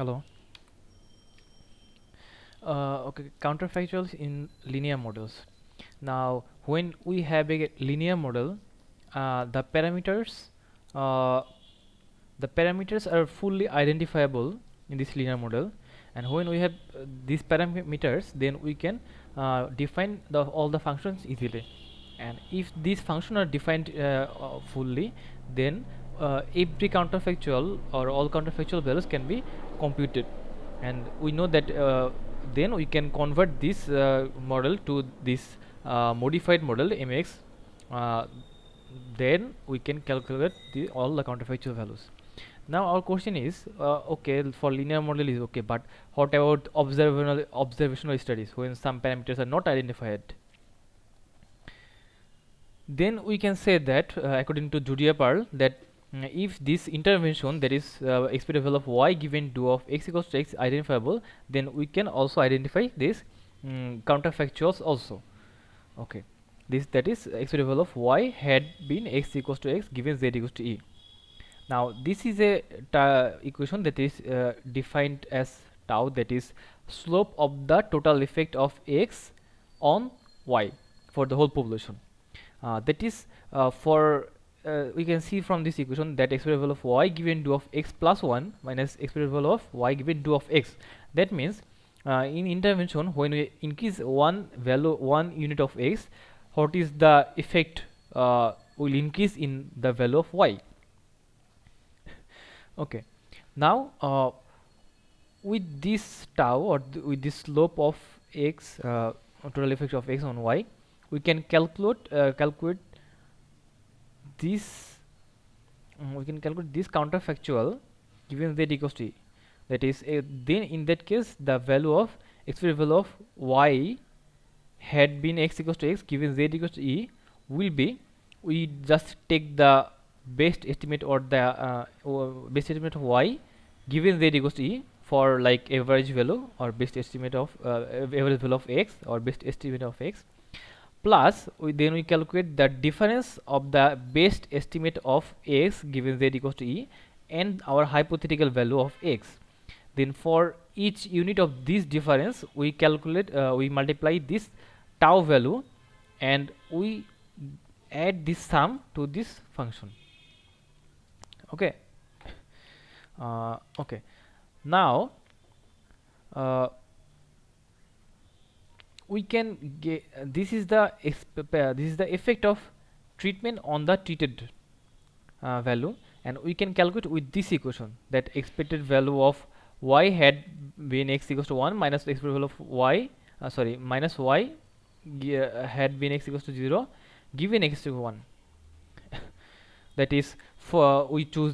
Hello. Okay, counterfactuals in linear models. Now, when we have a linear model, uh, the parameters, uh, the parameters are fully identifiable in this linear model, and when we have these parameters, then we can define all the functions easily. And if these functions are defined fully, then every counterfactual or all counterfactual values can be computed, and we know that then we can convert this model to this modified model mx. uh, then we can calculate all the counterfactual values. Now our question is, okay, for linear model is okay, but what about observational studies when some parameters are not identified? Then we can say that according to Julia Pearl, that if this intervention, that is expected value of y given dou of x equals to x, identifiable, then we can also identify this counterfactuals also. Okay, this, that is expected value of y had been x equals to x given z equals to e. Now this is a equation that is defined as tau, that is slope of the total effect of x on y for the whole population. That is for we can see from this equation that expected value of y given dou of x plus 1 minus expected value of y given dou of x. That means in intervention, when we increase one unit of x, what is the effect will increase in the value of y. Okay, now with this tau, or with this slope of x, total effect of x on y, we can calculate this. We can calculate this counterfactual given z equals to e. That is, then in that case, the value of expected value of y had been x equals to x given z equals to e will be, we just take the best estimate, or the best estimate of y given z equals to e for like average value, or best estimate of average value of x, or best estimate of x, plus then we calculate the difference of the best estimate of x given z equals to e and our hypothetical value of x. Then for each unit of this difference, we calculate, we multiply this tau value, and we add this sum to this function. Okay. Okay, now we can get this is the this is the effect of treatment on the treated value, and we can calculate with this equation that expected value of y had been x equals to 1 minus expected value of y, sorry, minus y had been x equals to 0 given x to 1. That is, for we choose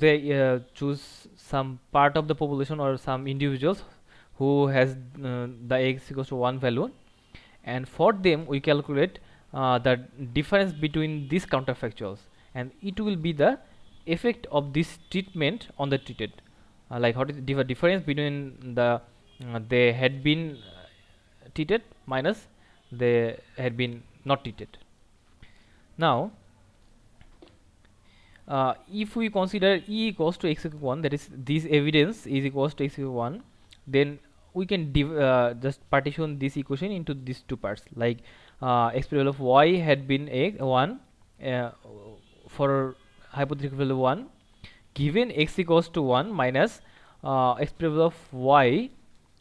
choose some part of the population or some individuals who has the x equals to 1 value, and for them we calculate the difference between these counterfactuals, and it will be the effect of this treatment on the treated, like what is the difference between the they had been treated minus they had been not treated. Now if we consider e equals to x equals 1, that is this evidence is equals to x equals 1, then we can just partition this equation into these two parts, like expected value of y had been 1 for hypothetical value 1 given x equals to 1 minus expected value of y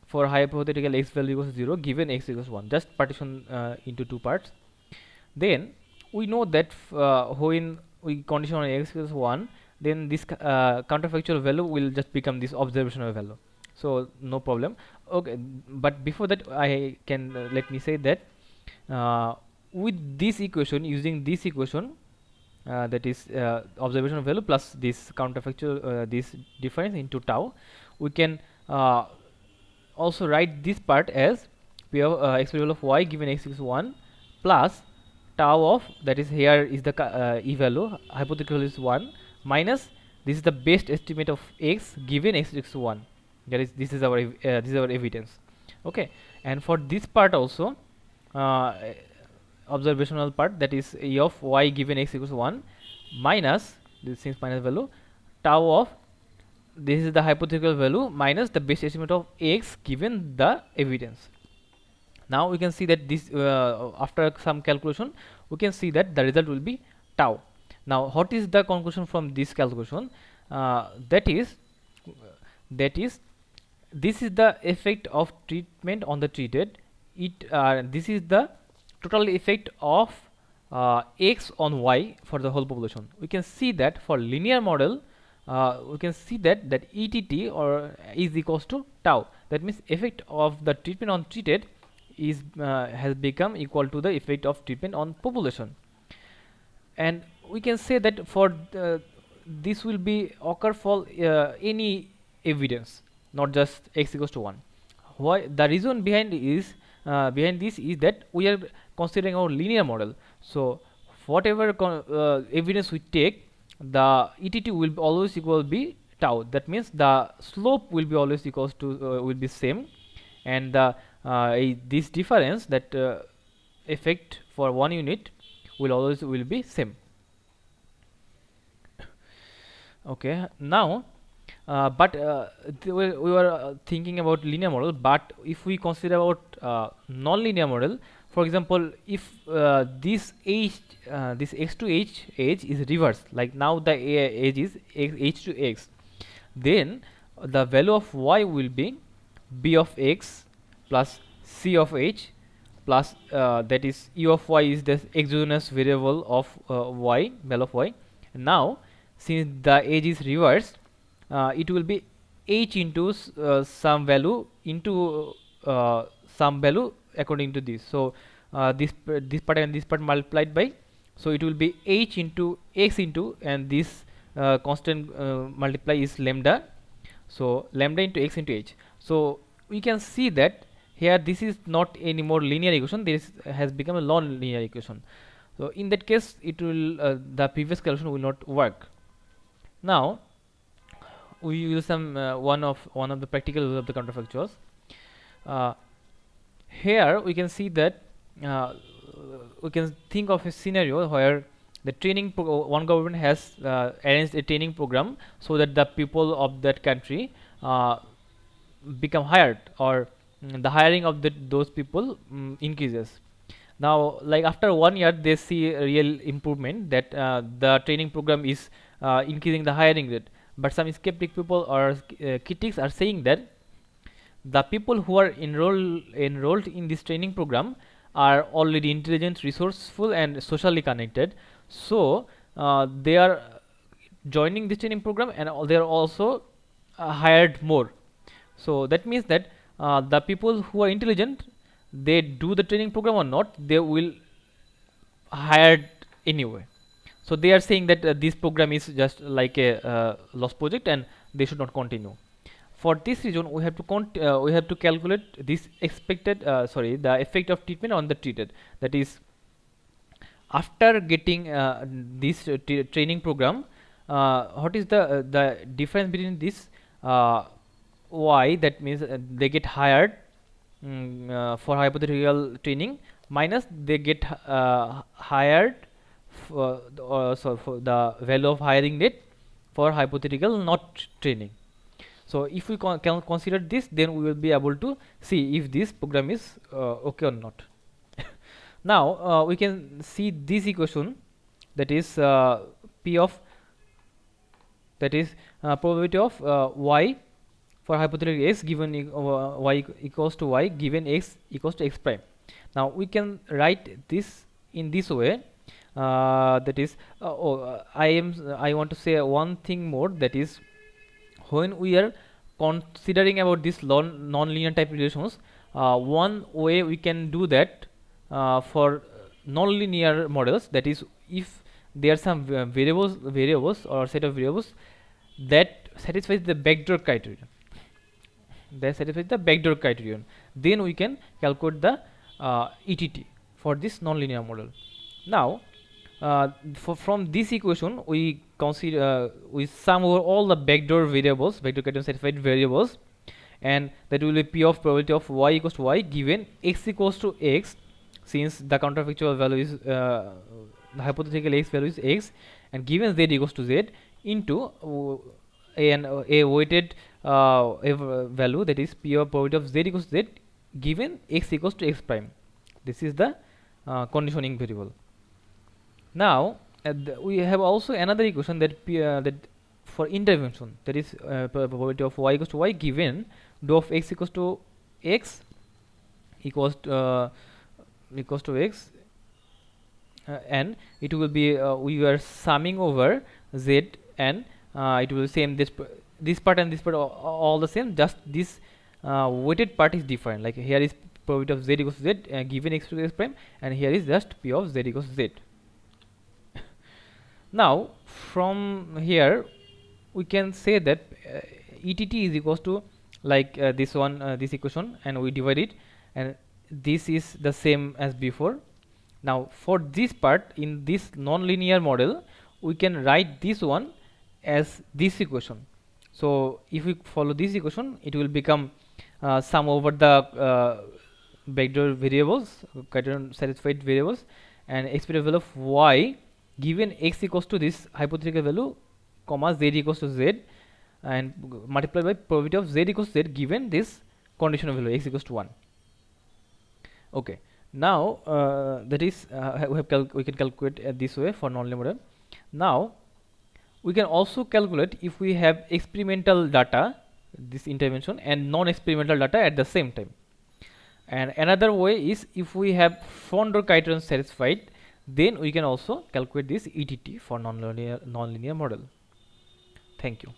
for hypothetical x value equals to 0 given x equals 1. Just partition into two parts. Then we know that when we condition on x equals 1, then this counterfactual value will just become this observational value, so no problem. Okay, but before that I can let me say that with this equation, using this equation, that is observational value plus this counterfactual this difference into tau, we can also write this part as p of expected value of y given x equals 1 plus tau of, that is here is the e value, hypothetical is 1 minus this is the best estimate of x given x equals to 1. That is, this is our this is our evidence. Okay, and for this part also, uh, observational part, that is e of y given x equals 1 minus this since minus value tau of this is the hypothetical value minus the best estimate of x given the evidence. Now we can see that this after some calculation we can see that the result will be tau. Now what is the conclusion from this calculation? That is this is the effect of treatment on the treated. This is the total effect of x on y for the whole population. We can see that for linear model, we can see that ETT or is equals to tau. That means effect of the treatment on treated is has become equal to the effect of treatment on population. And we can say that for this will be occur for any evidence, not just x equals to 1. Why? The reason behind is behind this is that we are considering our linear model. So whatever evidence we take, the ETT will be always equal be tau. That means the slope will be always equals to will be same, and the this difference, that effect for one unit will always will be same. Okay, now but we were thinking about linear model, but if we consider about non-linear model, for example, if this h this x to h age is reversed, like now the age is h to x, then the value of y will be b of x plus c of h plus that is u of y is the exogenous variable of y, value of y. Now since the age is reversed, it will be h into some value into some value according to this. So this part and this part multiplied by, so it will be h into x into, and this constant multiply is lambda, so lambda into x into h. So we can see that here this is not any more linear equation, this has become a non-linear equation. So in that case it will the previous calculation will not work. Now we use some one of the practical use of the counterfactuals. Here we can see that we can think of a scenario where the training one government has arranged a training program so that the people of that country become hired, or the hiring of those people increases. Now like after 1 year they see a real improvement, that the training program is increasing the hiring rate, but some skeptic people or critics are saying that the people who are enrolled in this training program are already intelligent, resourceful and socially connected, so they are joining this training program, and they are also hired more. So that means that the people who are intelligent, they do the training program or not, they will hired anyway. So they are saying that this program is just like a lost project and they should not continue. For this reason we have to calculate this expected the effect of treatment on the treated. That is, after getting this training program, what is the difference between this y, that means they get hired for hypothetical training, minus they get hired for for the value of hiring rate for hypothetical not training. So if we can consider this, then we will be able to see if this program is okay or not. Now we can see this equation, that is p of, that is probability of y for hypothetical x given y equals to y given x equals to x prime. Now we can write this in this way, that is I want to say one thing more, that is when we are considering about this non-linear type relations, one way we can do that for non-linear models, that is if there are some variables or set of variables that satisfies the backdoor criterion, then we can calculate the ETT for this non-linear model. Now from this equation we consider we sum over all the backdoor criterion satisfied variables, and that will be p of probability of y equals to y given x equals to x, since the counterfactual value is the hypothetical x value is x, and given z equals to z, into a weighted value, that is p of probability of z equals to z given x equals to x prime. This is the conditioning variable. Now we have also another equation that that for intervention, that is probability of y equals to y given dou of x equals to x equals to x, and it will be we are summing over z, and it will be same, this part and this part all the same, just this weighted part is different. Like here is probability of z equals to z given x to x prime, and here is just p of z equals to z. Now from here we can say that ETT is equals to like this one, this equation, and we divide it, and this is the same as before. Now for this part in this non-linear model, we can write this one as this equation. So if we follow this equation, it will become sum over the vector variables, criterion satisfied variables, and expected value of y given x equals to this hypothetical value, comma z equals to z, and multiplied by probability of z equals to z given this conditional value x equals to 1. Okay, now that is we can calculate this way for nonlinear model. Now we can also calculate if we have experimental data, this intervention, and non-experimental data at the same time. And another way is if we have Fondor criterion satisfied, then we can also calculate this ETT for non-linear model. Thank you.